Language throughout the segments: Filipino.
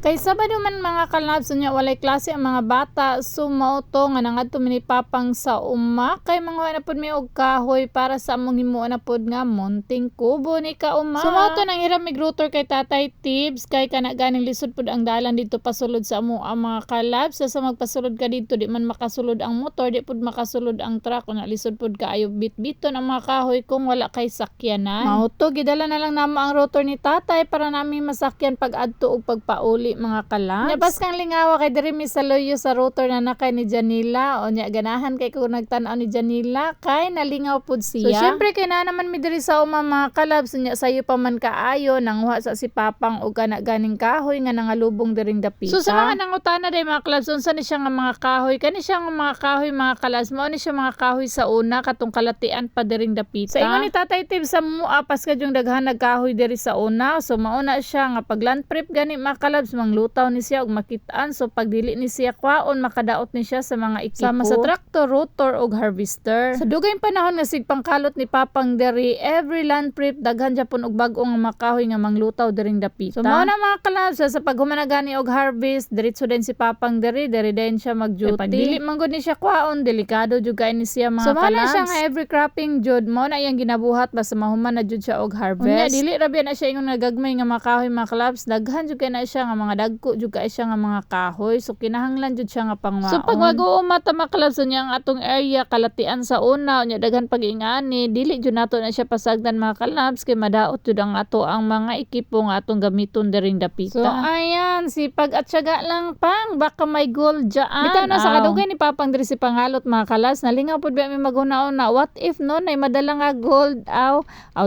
Kay Sabado man mga kalabs nya walay klase ang mga bata, so mao to nga nangadto ni papang sa uma kay mga na pud mi og kahoy para sa among himuon na pud nga munting kubo ni kauma. So mao to nang hiram mig router kay Tatay Tibbs kay kana ganing lisod pud ang dalan dito pasulod sa amo ang mga kalabs. Sa magpasulod ka dito di man makasulod ang motor, di pud makasulod ang truck na lisod pud kaayo bitbiton ang mga kahoy kung wala kay sakyanan. Mao to gidala na lang namo ang router ni tatay para nami masakyan pag adto og pagpauli mga kalabs. Nabas kang lingawa kay diri mi sa loyo sa router na nakay ni Janila o nya ganahan kay kung nagtan-aw ni Janila kay nalingaw pud siya. So syempre kay na naman mi diri sa uma mga kalabs nya sayo pa man kaayo nanghuha sa si papang og kana ganing kahoy nga nangalubong diring dapita. So sa mga nangutana day mga kalabs unsa ni siya nga mga kahoy kani siya nga mga kahoy mga kalabs mao ni siya mga kahoy sa una katong kalatian pa diring dapita. Sa ingon ni Tatay Tibbs sa muapas kadyong daghan nagkahoy diri sa una, so mauna siya nga pag land prep gani mga kalabs manglutaw ni siya og makitaan, so pag dili ni siya kwaon makadaot ni siya sa mga ekipo sama sa traktor, rotor og harvester. Sa dugay panahon nga sig pangkalot ni papang diri every land prep daghan Japon og bag-ong makahoy nga manglutaw diring dapita. So mao na mga kalabs sa paghumana gani og harvest diretso din si papang diri din siya mag-duty. Pag dili man gud ni siya kwaon delikado jud kay ni siya mga kalabs. So mao na siya nga every cropping jud mao na iyang ginabuhat basta mahuman na jud siya og harvest. Unya dili ra biya na siya ingon nga gagmay nga makahoy mga kalabs, daghan jud kay na siya nga mga dagko jud kay siya nga mga kahoy, so kinahanglan jud siya nga pangwaon. So pag mag-uuma ta mga kalabs unya ang atong area kalatian sa una unya daghan pag-ingani dili jud nato na siya pasagdan mga kalabs kay madaot jud ang ato ang mga ekipo nga atong gamiton diring dapita. So ayan sipag at syaga lang pang baka may gold dyan. Bitaw na sa kadugay ni papang diri si pangalot mga kalabs nalingaw pud ba mi maghunaon na what if no nay madala nga gold aw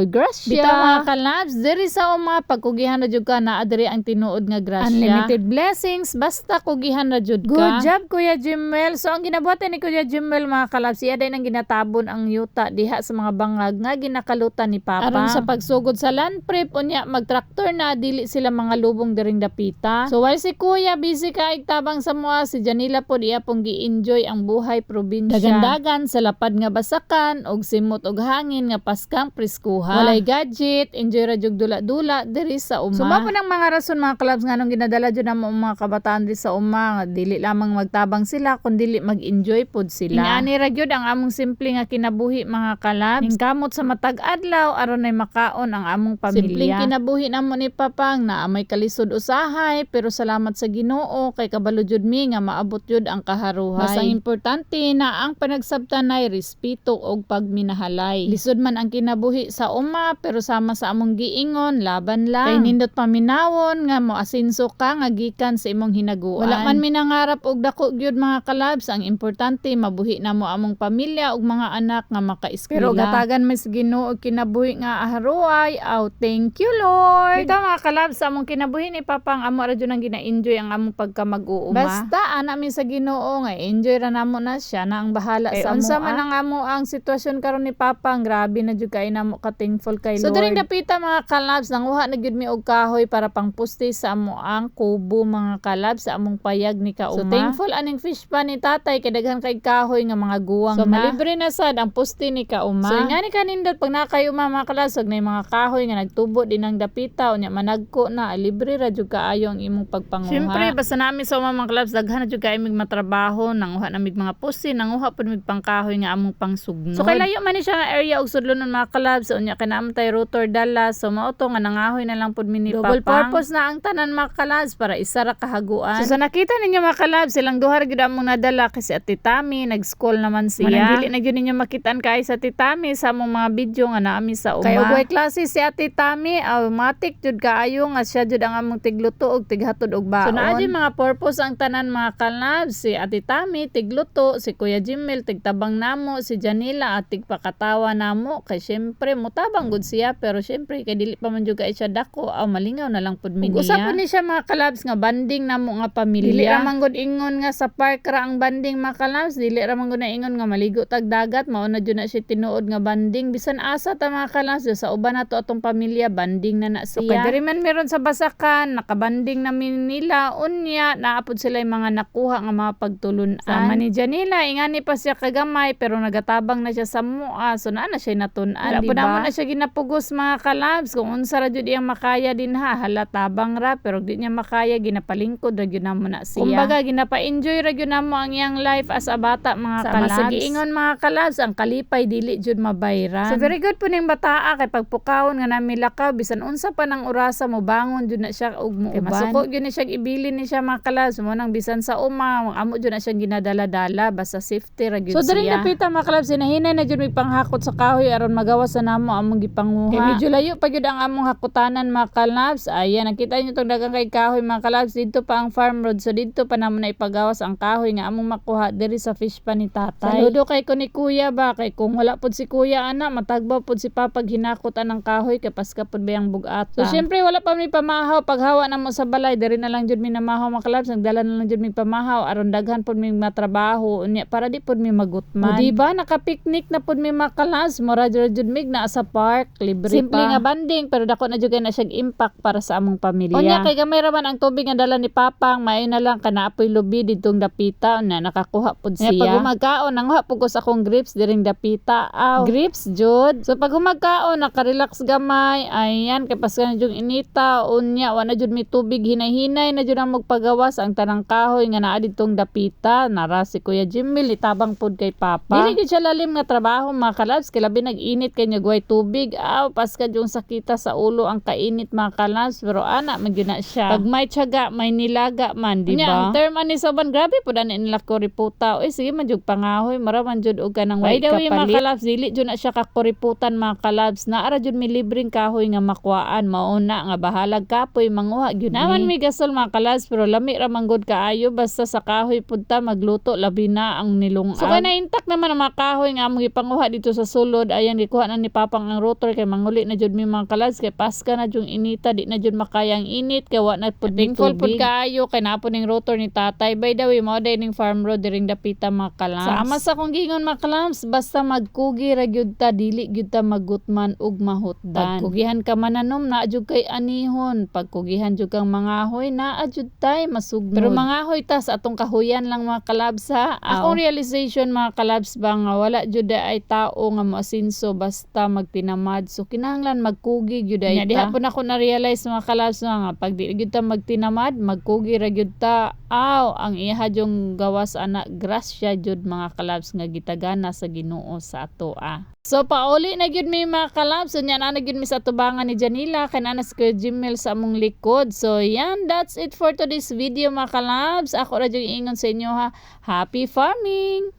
grasya. Bitaw mga kalabs diri sa uma pagkugihan na jud ka na diri ang tinuod nga grasya. Unlimited blessings basta kugihan na jud ka. Good job Kuya Jimel. So ang ginabuhatan ni Kuya Jimel mga kalabs iya day nang ginatabon ang yuta diha sa mga bangag nga ginakalutan ni papa. Aron sa pagsugod sa land prep unya magtraktor na dili sila mga lubong diring dapita. So while si Kuya busy ka tabang sa mua si Janila pod iya pong gi-enjoy ang buhay probinsya. Dagan-dagan sa lapad nga basakan og simot og hangin nga paskang preskuha. Walay gadget, enjoy ra jud dula-dula diri sa uma. So mao nang mga rason mga kalabs nganong ginadala jud namo mga kabataan diri sa uma nga dili lamang magtabang sila kun dili mag-enjoy pod sila. Inaani ra gyud ang among simple nga kinabuhi mga kalabs. Ningkamot sa matag adlaw aron nay makaon ang among pamilya. Simpleng kinabuhi namo ni papang na may kalisod usahay pero salamat sa Ginoo kay kabalo jud mi nga maabot jud ang kaharuhay. Basta importante na ang panagsabtanay respeto og pagminahalay. Lisod man ang kinabuhi sa uma pero sama sa among giingon laban lang. Kay nindot paminawon nga moasinso ka nga gikan sa imong hinaguan. Wala man minangarap og dako gyud mga kalabs, ang importante mabuhi namo among pamilya ug mga anak nga makaeskwela. Pero gatagan mas Ginoo og kinabuhi nga haruay. Thank you Lord. Ito mga kalabs sa among kinabuhi ni papang amo ra jud nang gina-enjoy ang among pagkamag-uuma. Basta ana mi sa Ginoo nga enjoy ra namo na siya na ang bahala sa amo. Unsa man ang amo ang sitwasyon karon ni papang grabe na jud kay namo ka thankful kay Lord. So diring dapita mga kalabs nanguha na gyud mi og kahoy para pangpuste sa amo ang kubo mga kalabs sa among payag ni kauma. So thankful aning fish pa ni tatay kay daghan kay kahoy nga mga guwang so, na. So malibre na sad ang puste ni kauma. So ingani kanindot pag nakayuma mga kalabs og nay mga kahoy nga nagtubo din ang dapita unya managko na libre ra jud kaayo ang imong pagpanguha. Syempre basta nami sa mga clubs daghan na jud kay mig matrabaho nanguha na mig mga puste nanguha pud mig pangkahoy nga among pangsugnod. So kay layo man ni siya nga area og sudlonon mga clubs unya kay naam tay rotor dala so mao to nga nangahoy na lang pud mi ni papang. Double purpose na ang tanan mga clubs para isa ra kahaguan. So sa nakita ninyo mga clubs silang duha ra gyud among nadala kasi at Titami nag-school naman siya. Manang dili na gyud ninyo makitaan kay sa Titami sa among mga video nga naami sa uma. Kay ugay klase si Ate Tami automatic jud kaayo nga siya jud ang among tigluto og tighatod og baon. So naa jud mga purpose ang tanan mga kalabs si Ate Tami tigluto, si Kuya Jimel tigtabang namo, si Janila at tigpakatawa namo kay syempre mutabang gud siya pero syempre kay dili pa man jud kay siya dako malingaw na lang pud mi niya. Usa pud ni siya mga kalabs nga banding namo nga pamilya. Dili ra man gud ingon nga sa park ra ang banding mga kalabs, dili ra man gud na ingon nga maligo tag dagat mao na jud na siya tinuod nga banding bisan asa ta mga kalabs sa uban nato atong pamilya banding na siya. So kay diri man meron sa basakan nakabanding na nila unya naapod sila yung mga nakuha nga mga pagtulunan. Sama ni Janila ingani pa siya kagamay pero nagatabang na siya sa mua so naa na siya natun-an diba? Na siya ginapugos mga kalabs kung unsa ra jud iyang makaya din halatabang ra pero di niya makaya ginapalingkod ra gyud namo na siya. Kumbaga ginapa-enjoy ra gyud namo ang iyang life as a bata mga kalabs. Sa giingon mga kalabs, ang kalipay dili jud mabayran. So very good po ning bataa kay pagpukawon nga nami lakaw bisan unsa pa nang orasa mo bangon jud na siya ug muuban. Masuko jud ni siya ibilin ni siya mga kalabs mo nang bisan sa uma amo jud na siya ginadala-dala basta safety ra gyud siya. So diri napita mga kalabs hinahinay na jud may panghakot sa kahoy aron magawas sa namo among gipanguha. Kay medyo layo pa jud ang among hakutanan mga kalabs. Ayan nakita niyo tong daghang kay kahoy mga kalabs dito pa ang farm road. So dito pa namo na ipagawas ang kahoy nga among makuha diri sa fish pa ni tatay. Saludo kay ko ni kuya ba kay kung wala pud si kuya ana matagbaw pud si papa hinakot anang kahoy kay paska pud bayang bugata. So syempre wala pa mi pamahaw paghawa namo sa balay diri na lang jud mi namahaw mga kalabs nagdala na lang jud mi pamahaw aron daghan pud mi matrabaho unya para di pud mi magutman. O diba naka-picnic na pud mi mga kalabs mura jud mi na sa park libre simple pa. Simple nga banding pero dako na jud na siya impact para sa among pamilya. Unya kay gamay ra man ang tubig nga dala ni papang maayo na lang kana apoy lubi didtong dapita na nakakuha pud siya. Pag humagkaon nanguha pud ko sa akong grapes diring dapita. Aw, grapes jud. So pag humagkaon naka-relax gamay. Ayan kay paska na jud inita unya wa na jud mi tubig hinay-hinay na jud ang magpagawas ang tanang kahoy nga naa didtong dapita. Nara si Kuya Jimmel itabang pud kay papa. Dili gid siya lalim nga trabaho mga kalabs kay labi nag-init kay nyugway tubig. Aw paska jud sakita sa ulo ang kainit mga kalabs pero ana man gyud na siya. Pag may tiyaga may nilaga man di ba? Ang term ani soban grabe pud ani nila koriputa. Oy sige man jud pangahoy mara man jud og kanang white kapalit. Mga kalabs dili jud na siya kakoriputan mga kalabs na ara jud mi libreng kahoy nga makuhaan mauna nga bahalag kapoy manguha gyud naman mi gasol mga kalabs pero lami ra man gud kaayo basta sa kahoy pud ta magluto labi na ang nilungag. So kay na-intact naman ang mga kahoy nga among gipanguha dito sa sulod ayan gikuha na ni papang ang rotor kay manguli na jud mi mga kalabs kay paska na jud inita di na jud makaya ang init kay wa na pud thankful pud kaayo kay napon ning rotor ni tatay. By the way mao day ning farm road diring dapita mga kalabs. Sa ama sa kong gingon mga kalabs basta magkugi ra gyud ta dili gyud ta magutman ug mahutdan. Pagkugihan ka mananom na jud kay anihon pagkugihan jud kang mangahoy na jud tay masugnod. Pero mangahoy ta sa atong kahuyan lang mga kalabs ha. Akong realization mga kalabs ba nga wala jud ay tao nga moasinso basta magtinamad. So kinahanglan magkugi gyud ay ta. Diha pud ako na realize mga kalabs nga pag di gyud ta magtinamad magkugi ra gyud ta. Aw ang iha jung gawas ana grasya jud mga kalabs nga gitagana sa Ginoo sa ato So pauli na gyud mi mga kalabs unya na gyud mi sa tubangan ni Janila kay ana si Kuya Jimmel sa among likod. So yan that's it for today's video mga kalabs. Ako ra jud ingon sa inyo ha. Happy farming.